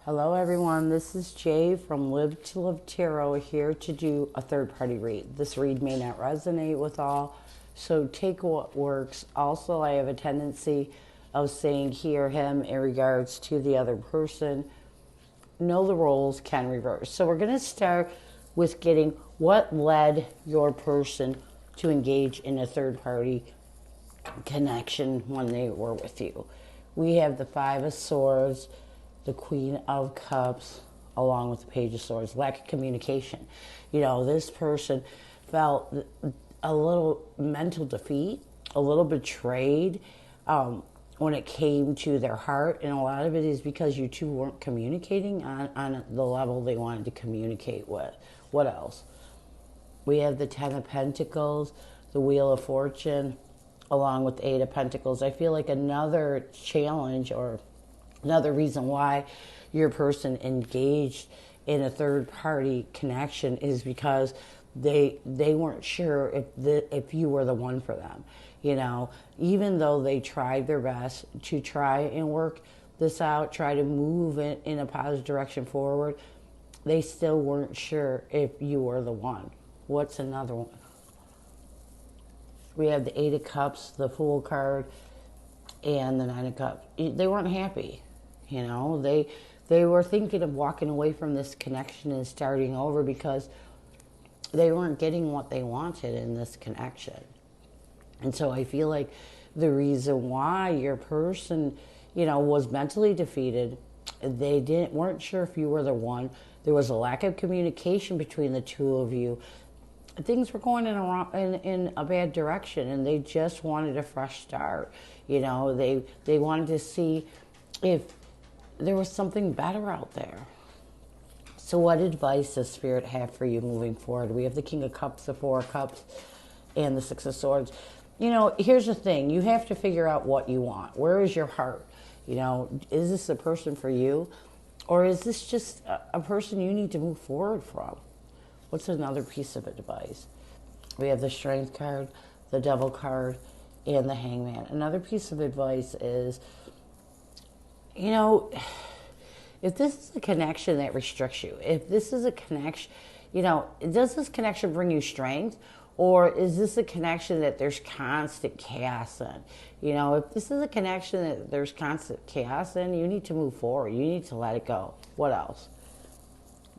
Hello, everyone. This is Jay from Live to Live Tarot here to do a third party read. This read may not resonate with all, so take what works. Also, I have a tendency of saying hear him in regards to the other person. Know the roles can reverse. So, we're going to start with getting what led your person to engage in a third party connection when they were with you. We have the Five of Swords, the Queen of Cups, along with the Page of Swords. Lack of communication. This person felt a little mental defeat, a little betrayed when it came to their heart. And a lot of it is because you two weren't communicating on the level they wanted to communicate with. What else? We have the Ten of Pentacles, the Wheel of Fortune, along with the Eight of Pentacles. I feel like another challenge or another reason why your person engaged in a third party connection is because they weren't sure if you were the one for them. Even though they tried their best to try and work this out, try to move it in a positive direction forward, they still weren't sure if you were the one. What's another one? We have the Eight of Cups, the Fool card, and the Nine of Cups. They weren't happy. They were thinking of walking away from this connection and starting over because they weren't getting what they wanted in this connection. And so I feel like the reason why your person, was mentally defeated, they weren't sure if you were the one. There was a lack of communication between the two of you. Things were going in a bad direction, and they just wanted a fresh start. They wanted to see if there was something better out there. So what advice does Spirit have for you moving forward? We have the King of Cups, the Four of Cups, and the Six of Swords. Here's the thing. You have to figure out what you want. Where is your heart? Is this a person for you? Or is this just a person you need to move forward from? What's another piece of advice? We have the Strength card, the Devil card, and the Hangman. Another piece of advice is, if this is a connection that restricts you, if this is a connection, does this connection bring you strength? Or is this a connection that there's constant chaos in? If this is a connection that there's constant chaos in, you need to move forward. You need to let it go. What else?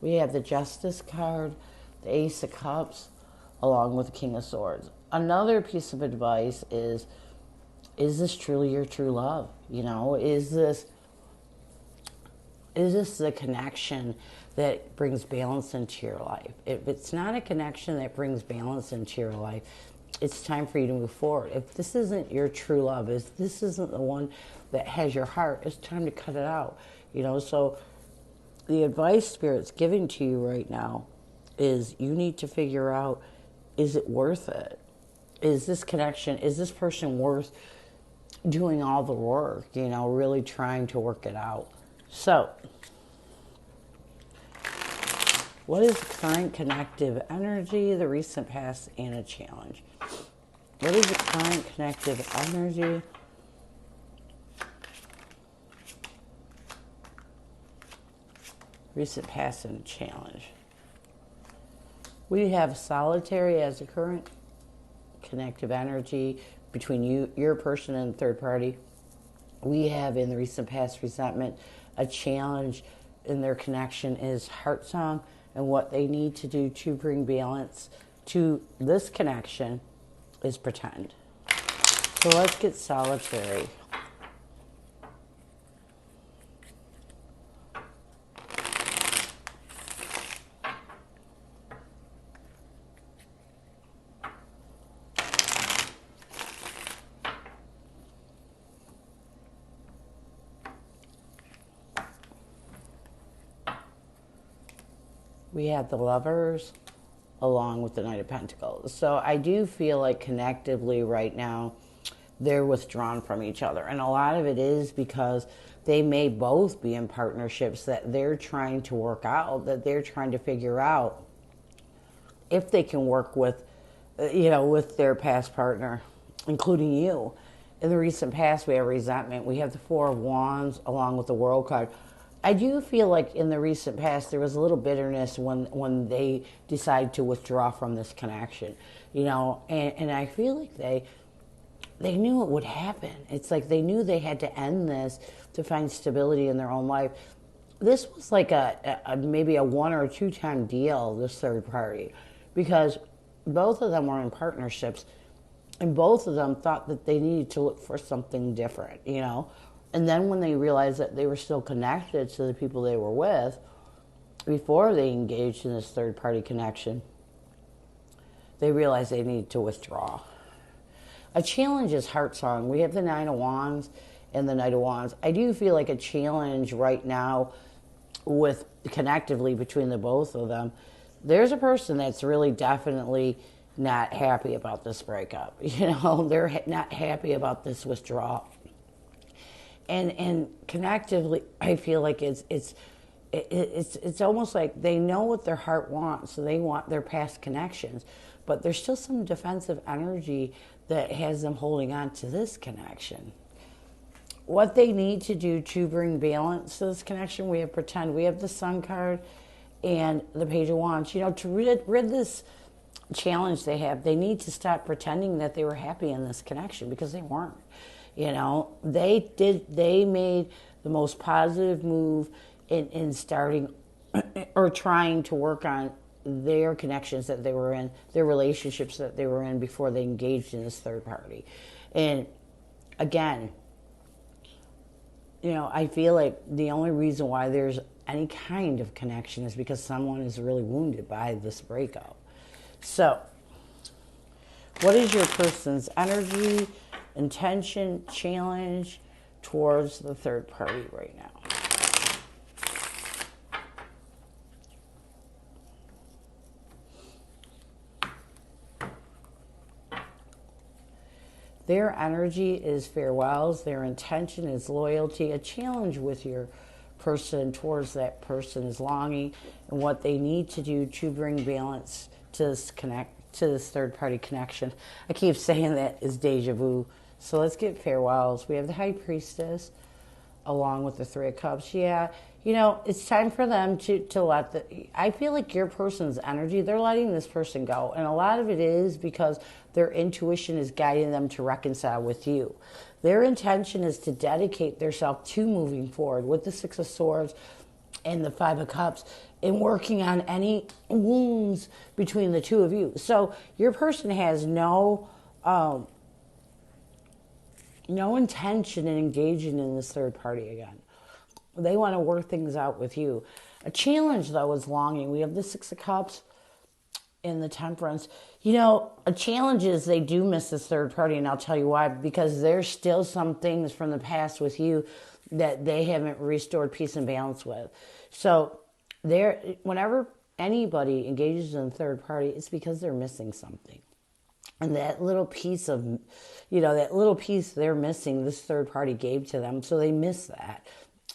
We have the Justice card, the Ace of Cups, along with the King of Swords. Another piece of advice is this truly your true love? Is this the connection that brings balance into your life? If it's not a connection that brings balance into your life, it's time for you to move forward. If this isn't your true love, if this isn't the one that has your heart, it's time to cut it out. So the advice Spirit's giving to you right now is you need to figure out, is it worth it? Is this connection, is this person worth doing all the work, really trying to work it out? So, what is the current connective energy, the recent past, and a challenge? What is the current connective energy? Recent past and a challenge. We have solitary as a current connective energy between your person and the third party. We have in the recent past resentment. A challenge in their connection is heart song, and what they need to do to bring balance to this connection is pretend. So let's get solitary. We have the Lovers along with the Knight of Pentacles. So I do feel like connectively right now, they're withdrawn from each other. And a lot of it is because they may both be in partnerships that they're trying to work out, that they're trying to figure out if they can work with, with their past partner, including you. In the recent past, we have resentment. We have the Four of Wands along with the World card. I do feel like in the recent past there was a little bitterness when they decided to withdraw from this connection, and I feel like they knew it would happen. It's like they knew they had to end this to find stability in their own life. This was like maybe a 1 or 2 time deal, this third party, because both of them were in partnerships and both of them thought that they needed to look for something different. And then when they realized that they were still connected to the people they were with before they engaged in this third party connection, they realized they needed to withdraw. A challenge is heart song. We have the Nine of Wands and the Knight of Wands. I do feel like a challenge right now with connectively between the both of them. There's a person that's really definitely not happy about this breakup. They're not happy about this withdrawal. And connectively, I feel like it's almost like they know what their heart wants, so they want their past connections, but there's still some defensive energy that has them holding on to this connection. What they need to do to bring balance to this connection, we have the Sun card and the Page of Wands. To rid this challenge they have, they need to stop pretending that they were happy in this connection, because they weren't. They made the most positive move in starting or trying to work on their connections that they were in, their relationships that they were in before they engaged in this third party. And again, I feel like the only reason why there's any kind of connection is because someone is really wounded by this breakup. So, what is your person's energy, intention, challenge towards the third party right now? Their energy is farewells. Their intention is loyalty. A challenge with your person towards that person is longing, and what they need to do to bring balance to this third party connection. I keep saying that is deja vu. So let's get farewells. We have the High Priestess along with the Three of Cups. Yeah, it's time for them to I feel like your person's energy, they're letting this person go. And a lot of it is because their intuition is guiding them to reconcile with you. Their intention is to dedicate themselves to moving forward with the Six of Swords and the Five of Cups and working on any wounds between the two of you. So your person has no intention in engaging in this third party again. They want to work things out with you. A challenge, though, is longing. We have the Six of Cups and the Temperance. A challenge is they do miss this third party, and I'll tell you why. Because there's still some things from the past with you that they haven't restored peace and balance with. So whenever anybody engages in a third party, it's because they're missing something. And that little piece they're missing, this third party gave to them. So they miss that.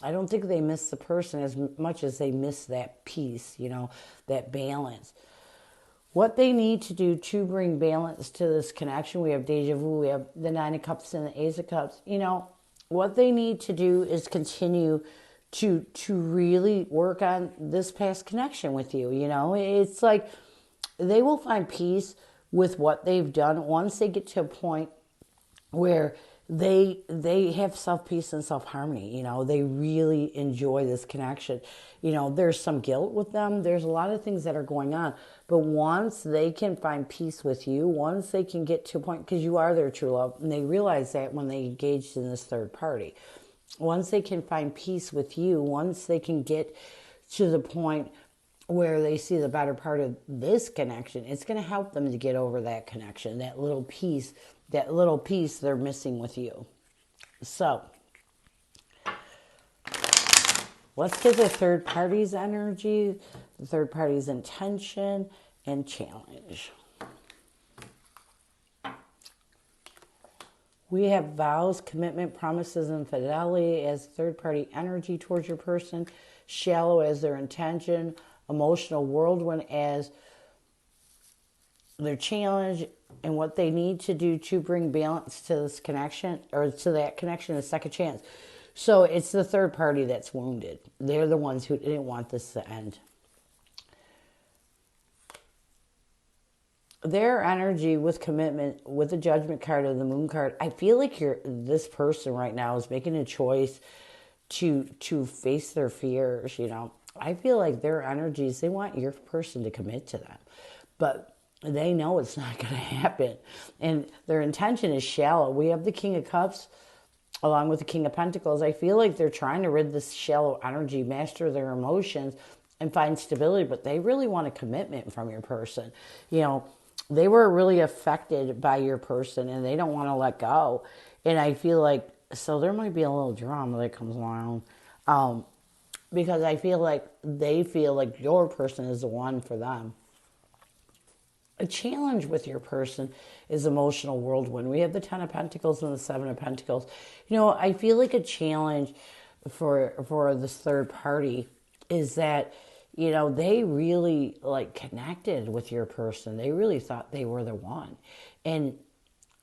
I don't think they miss the person as much as they miss that piece, that balance. What they need to do to bring balance to this connection, we have deja vu, we have the Nine of Cups and the Ace of Cups. What they need to do is continue to really work on this past connection with you. It's like they will find peace with what they've done once they get to a point where they have self-peace and self-harmony. They really enjoy this connection. There's some guilt with them. There's a lot of things that are going on. But once they can find peace with you, once they can get to a point, because you are their true love, and they realize that when they engaged in this third party, once they can find peace with you, once they can get to the point where they see the better part of this connection, it's going to help them to get over that connection, that little piece they're missing with you. So, let's get the third party's energy, the third party's intention, and challenge. We have vows, commitment, promises, and fidelity as third party energy towards your person, shallow as their intention, emotional whirlwind as their challenge, and what they need to do to bring balance to this connection, or to that connection, a second chance. So it's the third party that's wounded. They're the ones who didn't want this to end. Their energy with commitment, with the judgment card or the moon card, I feel like this person right now is making a choice to face their fears, you know. I feel like their energies, they want your person to commit to them. But they know it's not going to happen. And their intention is shallow. We have the King of Cups along with the King of Pentacles. I feel like they're trying to rid this shallow energy, master their emotions, and find stability, but they really want a commitment from your person. You know, they were really affected by your person and they don't want to let go. And I feel like, so there might be a little drama that comes along. Because I feel like they feel like your person is the one for them. A challenge with your person is emotional whirlwind. We have the Ten of Pentacles and the Seven of Pentacles. You know, I feel like a challenge for this third party is that, you know, they really like connected with your person. They really thought they were the one. And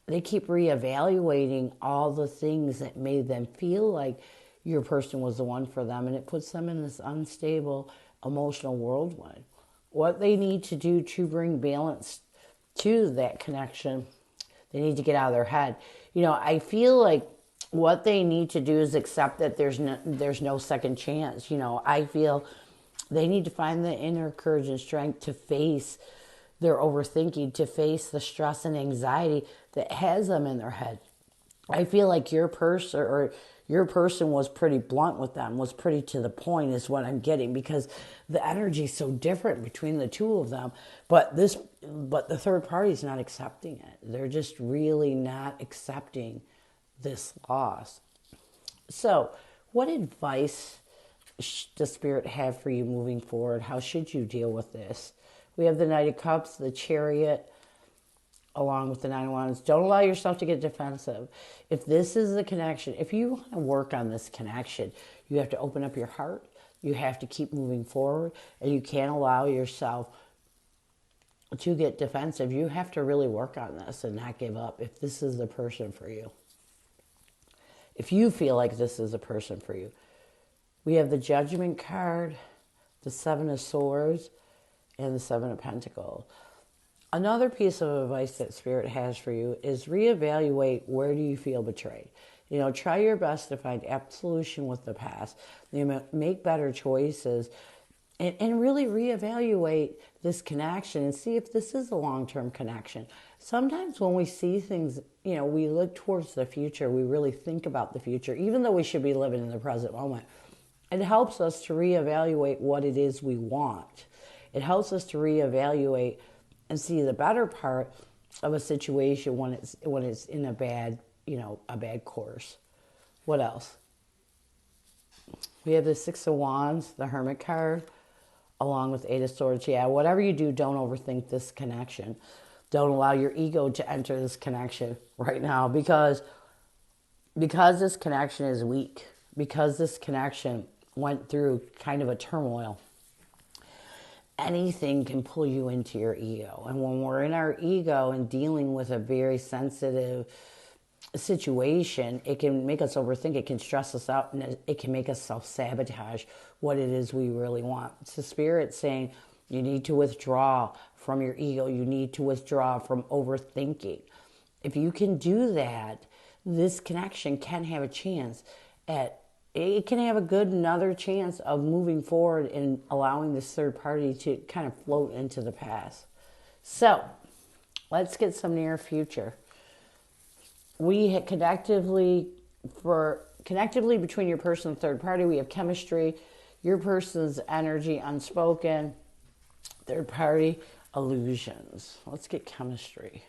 they keep reevaluating all the things that made them feel like your person was the one for them. And it puts them in this unstable emotional whirlwind. What they need to do to bring balance to that connection, they need to get out of their head. You know, I feel like what they need to do is accept that there's no second chance. You know, I feel they need to find the inner courage and strength to face their overthinking, to face the stress and anxiety that has them in their head. I feel like your person was pretty blunt with them, was pretty to the point is what I'm getting, because the energy is so different between the two of them. But the third party is not accepting it. They're just really not accepting this loss. So what advice does Spirit have for you moving forward? How should you deal with this? We have the Knight of Cups, the Chariot, along with the Nine of Wands. Don't allow yourself to get defensive. If this is the connection, if you want to work on this connection, you have to open up your heart. You have to keep moving forward, and you can't allow yourself to get defensive. You have to really work on this and not give up if this is the person for you. If you feel like this is a person for you. We have the Judgment card, the Seven of Swords, and the Seven of Pentacles. Another piece of advice that Spirit has for you is reevaluate, where do you feel betrayed. You know, try your best to find absolution with the past. You know, make better choices and really reevaluate this connection and see if this is a long-term connection. Sometimes when we see things, you know, we look towards the future, we really think about the future, even though we should be living in the present moment. It helps us to reevaluate what it is we want. It helps us to reevaluate and see the better part of a situation when it's in a bad course. What else? We have the Six of Wands, the Hermit card, along with Eight of Swords. Yeah, whatever you do, don't overthink this connection. Don't allow your ego to enter this connection right now, because this connection is weak, because this connection went through kind of a turmoil. Anything can pull you into your ego. And when we're in our ego and dealing with a very sensitive situation, it can make us overthink, it can stress us out, and it can make us self-sabotage what it is we really want. It's the Spirit saying you need to withdraw from your ego. You need to withdraw from overthinking. If you can do that, this connection can have a chance it can have a good another chance of moving forward and allowing this third party to kind of float into the past. So let's get some near future. We had connectively between your person and third party, we have chemistry, your person's energy unspoken, third party illusions. Let's get chemistry.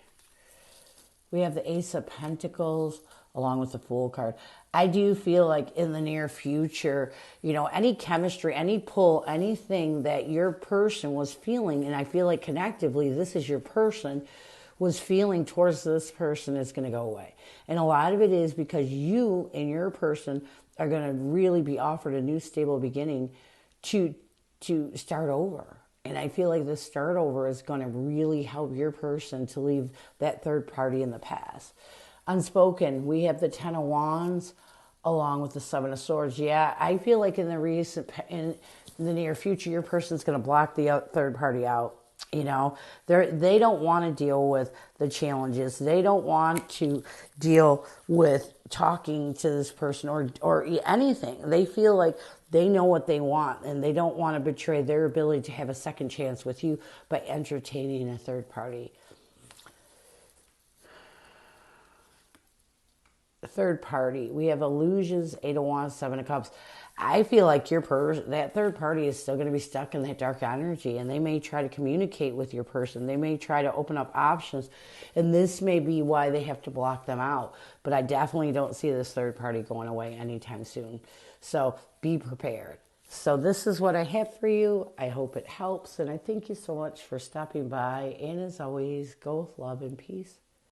We have the Ace of Pentacles along with the Fool card. I do feel like in the near future, you know, any chemistry, any pull, anything that your person was feeling, and I feel like connectively, this is your person, was feeling towards this person is going to go away. And a lot of it is because you and your person are going to really be offered a new stable beginning to start over. And I feel like this start over is going to really help your person to leave that third party in the past. Unspoken, we have the Ten of Wands along with the Seven of Swords. Yeah, I feel like in the near future, your person's going to block the third party out. You know, they don't want to deal with the challenges. They don't want to deal with talking to this person or anything. They feel like they know what they want, and they don't want to betray their ability to have a second chance with you by entertaining a third party. Third party, we have illusions, Eight of Wands, Seven of Cups. I feel like that third party is still going to be stuck in that dark energy, and they may try to communicate with your person. They may try to open up options, and this may be why they have to block them out. But I definitely don't see this third party going away anytime soon. So be prepared. So this is what I have for you. I hope it helps, and I thank you so much for stopping by. And as always, go with love and peace.